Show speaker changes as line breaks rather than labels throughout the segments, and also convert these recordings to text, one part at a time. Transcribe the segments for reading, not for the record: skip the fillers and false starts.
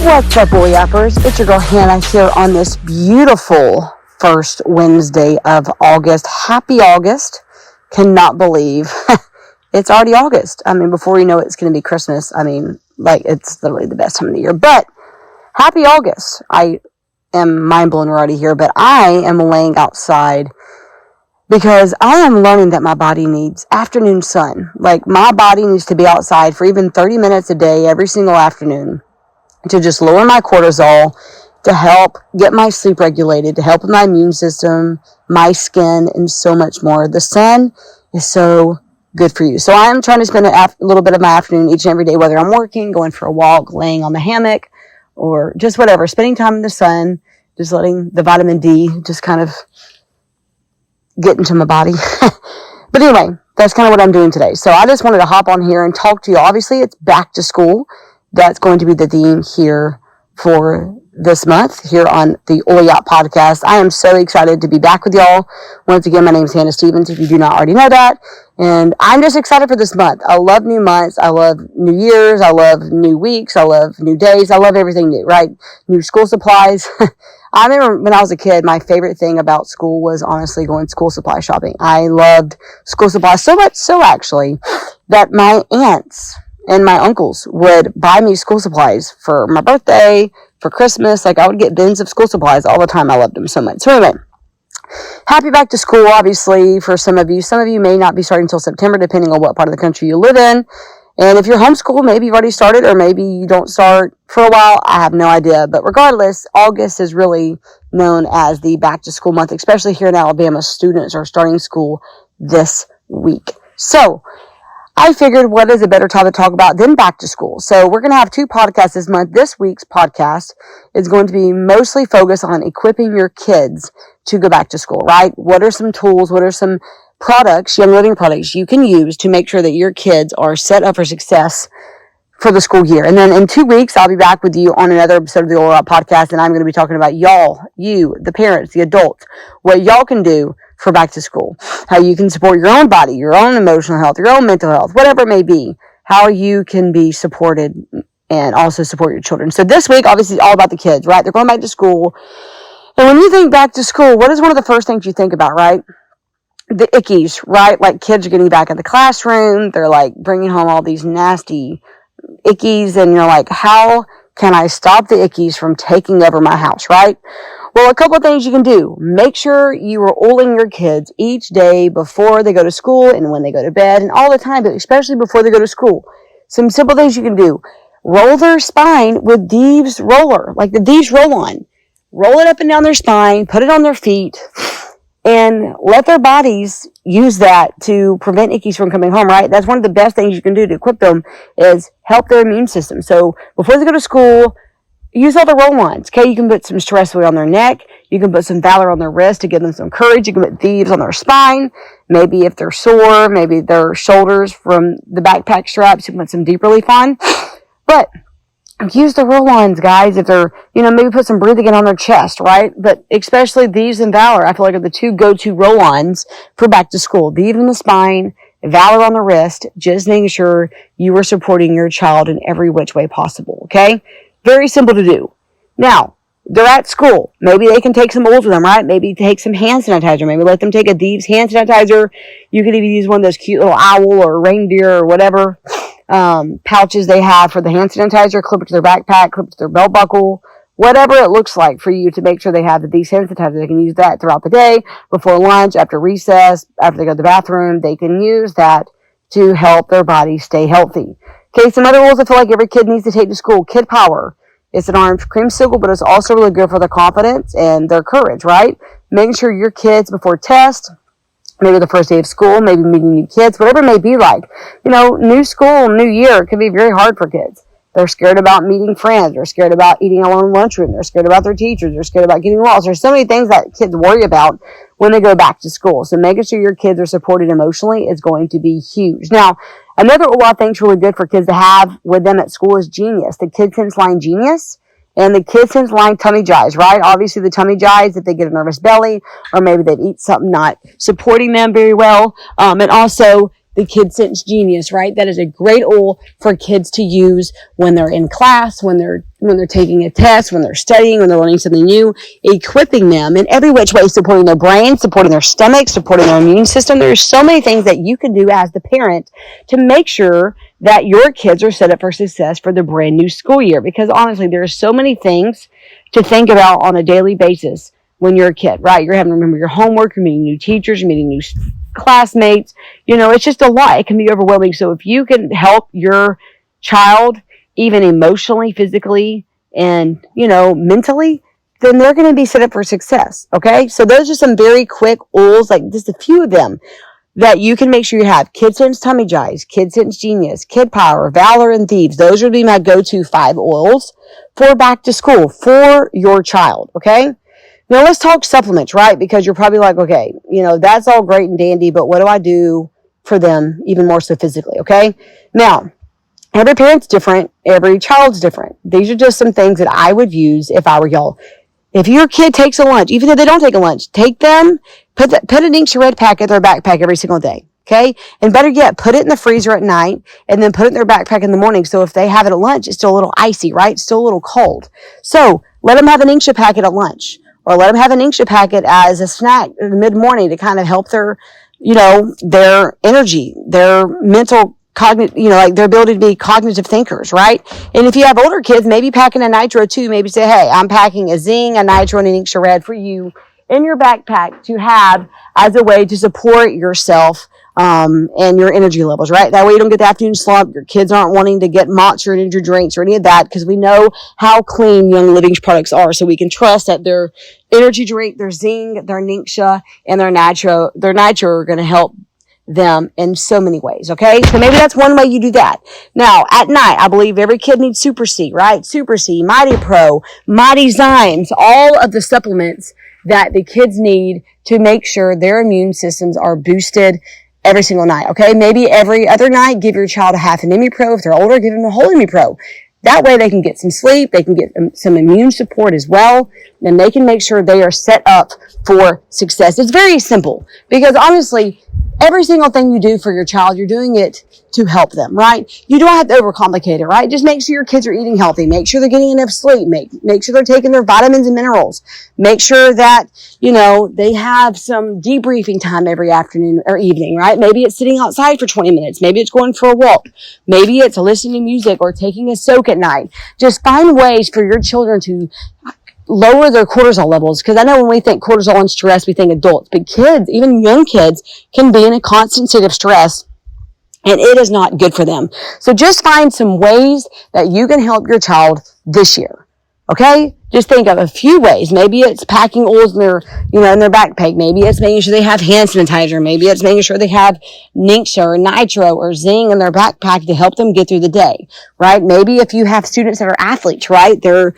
What's up, boy uppers? It's your girl Hannah here on this beautiful first Wednesday of August. Happy August. Cannot believe it's already August. I mean, before you know it, it's going to be Christmas. I mean, like, it's literally the best time of the year. But happy August. I am mind blown already here, but I am laying outside because I am learning that my body needs afternoon sun. Like, my body needs to be outside for even 30 minutes a day every single afternoon to just lower my cortisol, to help get my sleep regulated, to help with my immune system, my skin, and so much more. The sun is so good for you. So I am trying to spend a little bit of my afternoon each and every day, whether I'm working, going for a walk, laying on the hammock, or just whatever, spending time in the sun, just letting the vitamin D just kind of get into my body. But anyway, that's kind of what I'm doing today. So I just wanted to hop on here and talk to you. Obviously, it's back to school. That's going to be the theme here for this month here on the Oil Yacht Podcast. I am so excited to be back with y'all. Once again, my name is Hannah Stevens, if you do not already know that. And I'm just excited for this month. I love new months. I love New Year's. I love new weeks. I love new days. I love everything new, right? New school supplies. I remember when I was a kid, my favorite thing about school was honestly going school supply shopping. I loved school supplies so much so actually that my aunts and my uncles would buy me school supplies for my birthday, for Christmas. Like, I would get bins of school supplies all the time. I loved them so much. So anyway, happy back to school, obviously, for some of you. Some of you may not be starting until September, depending on what part of the country you live in. And if you're homeschooled, maybe you've already started, or maybe you don't start for a while. I have no idea. But regardless, August is really known as the back to school month, especially here in Alabama. Students are starting school this week. So I figured, what is a better time to talk about than back to school? So we're going to have two podcasts this month. This week's podcast is going to be mostly focused on equipping your kids to go back to school, right? What are some tools? What are some products, young living products you can use to make sure that your kids are set up for success for the school year? And then in 2 weeks, I'll be back with you on another episode of the Oil Out Podcast, and I'm going to be talking about y'all, you, the parents, the adults, what y'all can do for back to school, how you can support your own body, your own emotional health, your own mental health, whatever it may be, how you can be supported and also support your children. So this week, obviously, is all about the kids, right? They're going back to school. And when you think back to school, what is one of the first things you think about, right? The ickies, right? Like, kids are getting back in the classroom. They're like bringing home all these nasty ickies. And you're like, how can I stop the ickies from taking over my house, right? Well, a couple of things you can do. Make sure you are oiling your kids each day before they go to school and when they go to bed and all the time, but especially before they go to school. Some simple things you can do. Roll their spine with Deeves roller, like the Deeves roll-on. Roll it up and down their spine, put it on their feet, and let their bodies use that to prevent ickies from coming home, right? That's one of the best things you can do to equip them, is help their immune system. So before they go to school, use all the roll-ons, okay? You can put some stress weight on their neck. You can put some Valor on their wrist to give them some courage. You can put Thieves on their spine. Maybe if they're sore, maybe their shoulders from the backpack straps, you can put some Deep Relief on. But use the roll-ons, guys. If they're, maybe put some breathing in on their chest, right? But especially Thieves and Valor, I feel like are the two go-to roll-ons for back to school. Thieves on the spine, Valor on the wrist, just making sure you are supporting your child in every which way possible, okay? Very simple to do. Now, they're at school. Maybe they can take some oils with them, right? Maybe take some hand sanitizer. Maybe let them take a Thieves hand sanitizer. You could even use one of those cute little owl or reindeer or whatever pouches they have for the hand sanitizer. Clip it to their backpack, clip it to their belt buckle, whatever it looks like for you to make sure they have the Thieves hand sanitizer. They can use that throughout the day, before lunch, after recess, after they go to the bathroom. They can use that to help their body stay healthy. Okay, some other rules I feel like every kid needs to take to school. Kid Power. It's an orange creamsicle, but it's also really good for their confidence and their courage, right? Making sure your kids before test, maybe the first day of school, maybe meeting new kids, whatever it may be like. New school, new year, it can be very hard for kids. They're scared about meeting friends. They're scared about eating alone in lunchroom. They're scared about their teachers. They're scared about getting lost. There's so many things that kids worry about when they go back to school. So making sure your kids are supported emotionally is going to be huge. Now, another thing that's really good for kids to have with them at school is Genius, the Kid Sense Line Genius. And the Kid Sense Line tummy jies, right? Obviously the tummy jies, if they get a nervous belly, or maybe they've eaten something not supporting them very well. And also the Kid Sense Genius, right? That is a great oil for kids to use when they're in class, when they're taking a test, when they're studying, when they're learning something new, equipping them in every which way, supporting their brain, supporting their stomach, supporting their immune system. There's so many things that you can do as the parent to make sure that your kids are set up for success for the brand new school year. Because honestly, there's so many things to think about on a daily basis when you're a kid, right? You're having to remember your homework, you're meeting new teachers, you're meeting new classmates. It's just a lot. It can be overwhelming. So if you can help your child, even emotionally, physically, and, mentally, then they're going to be set up for success. Okay. So those are some very quick oils, like just a few of them that you can make sure you have. Kid Sense Tummy Jize, Kid Sense Genius, Kid Power, Valor, and Thieves. Those would be my go-to 5 oils for back to school for your child. Okay. Now let's talk supplements, right? Because you're probably like, okay, that's all great and dandy, but what do I do for them even more so physically? Okay. Now, every parent's different. Every child's different. These are just some things that I would use if I were y'all. If your kid takes a lunch, even if they don't take a lunch, take them, put a Ningxia Red pack in their backpack every single day. Okay. And better yet, put it in the freezer at night and then put it in their backpack in the morning. So if they have it at lunch, it's still a little icy, right? It's still a little cold. So let them have an Ningxia packet at lunch. Or let them have an Ningxia packet as a snack in the mid-morning to kind of help their energy, their mental, like their ability to be cognitive thinkers, right? And if you have older kids, maybe packing a nitro too. Maybe say, hey, I'm packing a Zing, a nitro, and a Ningxia Red for you in your backpack to have as a way to support yourself and your energy levels, right? That way you don't get the afternoon slump. Your kids aren't wanting to get Monster energy drinks or any of that, because we know how clean Young Living's products are. So we can trust that their energy drink, their Zing, their Ningxia, and their nitro are going to help them in so many ways. Okay. So maybe that's one way you do that. Now at night, I believe every kid needs Super C, right? Super C, Mighty Pro, Mighty Zymes, all of the supplements that the kids need to make sure their immune systems are boosted every single night. Okay. Maybe every other night, give your child a half an Pro. If they're older, give them a whole Pro. That way they can get some sleep. They can get some immune support as well. And they can make sure they are set up for success. It's very simple because honestly, every single thing you do for your child, you're doing it to help them, right? You don't have to overcomplicate it, right? Just make sure your kids are eating healthy. Make sure they're getting enough sleep. Make sure they're taking their vitamins and minerals. Make sure that, they have some debriefing time every afternoon or evening, right? Maybe it's sitting outside for 20 minutes. Maybe it's going for a walk. Maybe it's listening to music or taking a soak at night. Just find ways for your children to lower their cortisol levels. Because I know when we think cortisol and stress, we think adults, but kids, even young kids, can be in a constant state of stress, and it is not good for them. So just find some ways that you can help your child this year. Okay? Just think of a few ways. Maybe it's packing oils in their, in their backpack. Maybe it's making sure they have hand sanitizer. Maybe it's making sure they have Ningxia or Nitro or Zing in their backpack to help them get through the day, right? Maybe if you have students that are athletes, right? They're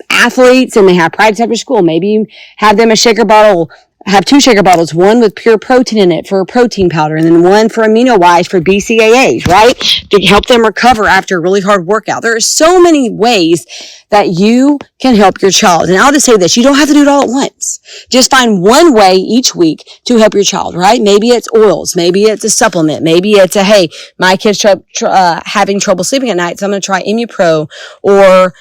athletes and they have practice after school. Maybe you have them have 2 shaker bottles, one with pure protein in it for a protein powder, and then one for AminoWise for BCAAs, right? To help them recover after a really hard workout. There are so many ways that you can help your child. And I'll just say this, you don't have to do it all at once. Just find one way each week to help your child, right? Maybe it's oils. Maybe it's a supplement. Maybe it's hey, my kid's having trouble sleeping at night, so I'm going to try ImmuPro. Or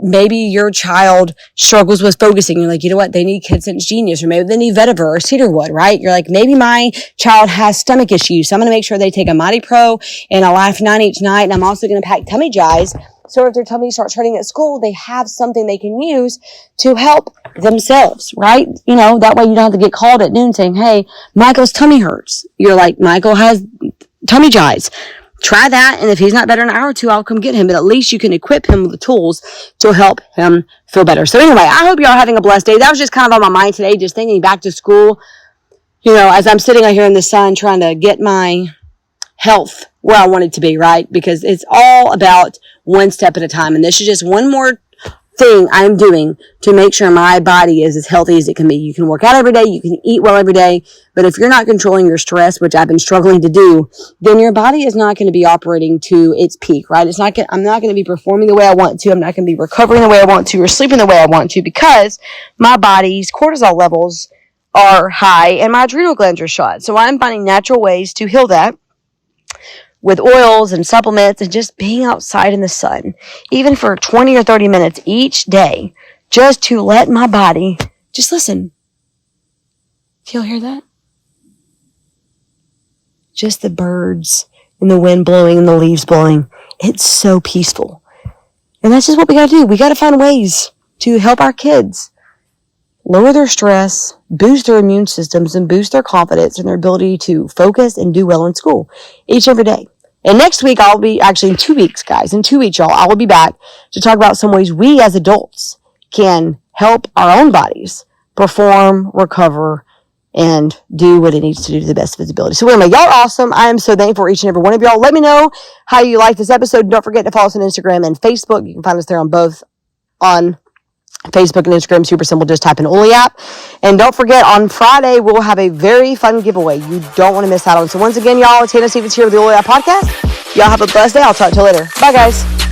maybe your child struggles with focusing. You're like, you know what? They need Kid Sense Genius, or maybe they need Vetiver or Cedarwood, right? You're like, maybe my child has stomach issues, so I'm going to make sure they take a Mighty Pro and a Life 9 each night. And I'm also going to pack Tummy Jize. So if their tummy starts hurting at school, they have something they can use to help themselves, right? That way you don't have to get called at noon saying, hey, Michael's tummy hurts. You're like, Michael has Tummy Jize. Try that, and if he's not better in an hour or two, I'll come get him. But at least you can equip him with the tools to help him feel better. So anyway, I hope y'all are having a blessed day. That was just kind of on my mind today, just thinking back to school. As I'm sitting out here in the sun trying to get my health where I want it to be, right? Because it's all about one step at a time. And this is just one more thing I'm doing to make sure my body is as healthy as it can be. You can work out every day. You can eat well every day. But if you're not controlling your stress, which I've been struggling to do, then your body is not going to be operating to its peak, right? I'm not going to be performing the way I want to. I'm not going to be recovering the way I want to or sleeping the way I want to, because my body's cortisol levels are high and my adrenal glands are shot. So I'm finding natural ways to heal that with oils and supplements and just being outside in the sun, even for 20 or 30 minutes each day, just to let my body just listen. Do y'all hear that? Just the birds and the wind blowing and the leaves blowing. It's so peaceful. And that's just what we got to do. We got to find ways to help our kids lower their stress, boost their immune systems, and boost their confidence and their ability to focus and do well in school each and every day. And next week, in 2 weeks, guys, in 2 weeks, y'all, I will be back to talk about some ways we as adults can help our own bodies perform, recover, and do what it needs to do to the best of its ability. So anyway, y'all are awesome. I am so thankful for each and every one of y'all. Let me know how you like this episode. Don't forget to follow us on Instagram and Facebook. You can find us there on both. On Facebook and Instagram, super simple. Just type in Oli app. And don't forget, on Friday, we'll have a very fun giveaway you don't want to miss out on. So once again, y'all, it's Hannah Stevens here with the Oli app podcast. Y'all have a blessed day. I'll talk to you later. Bye, guys.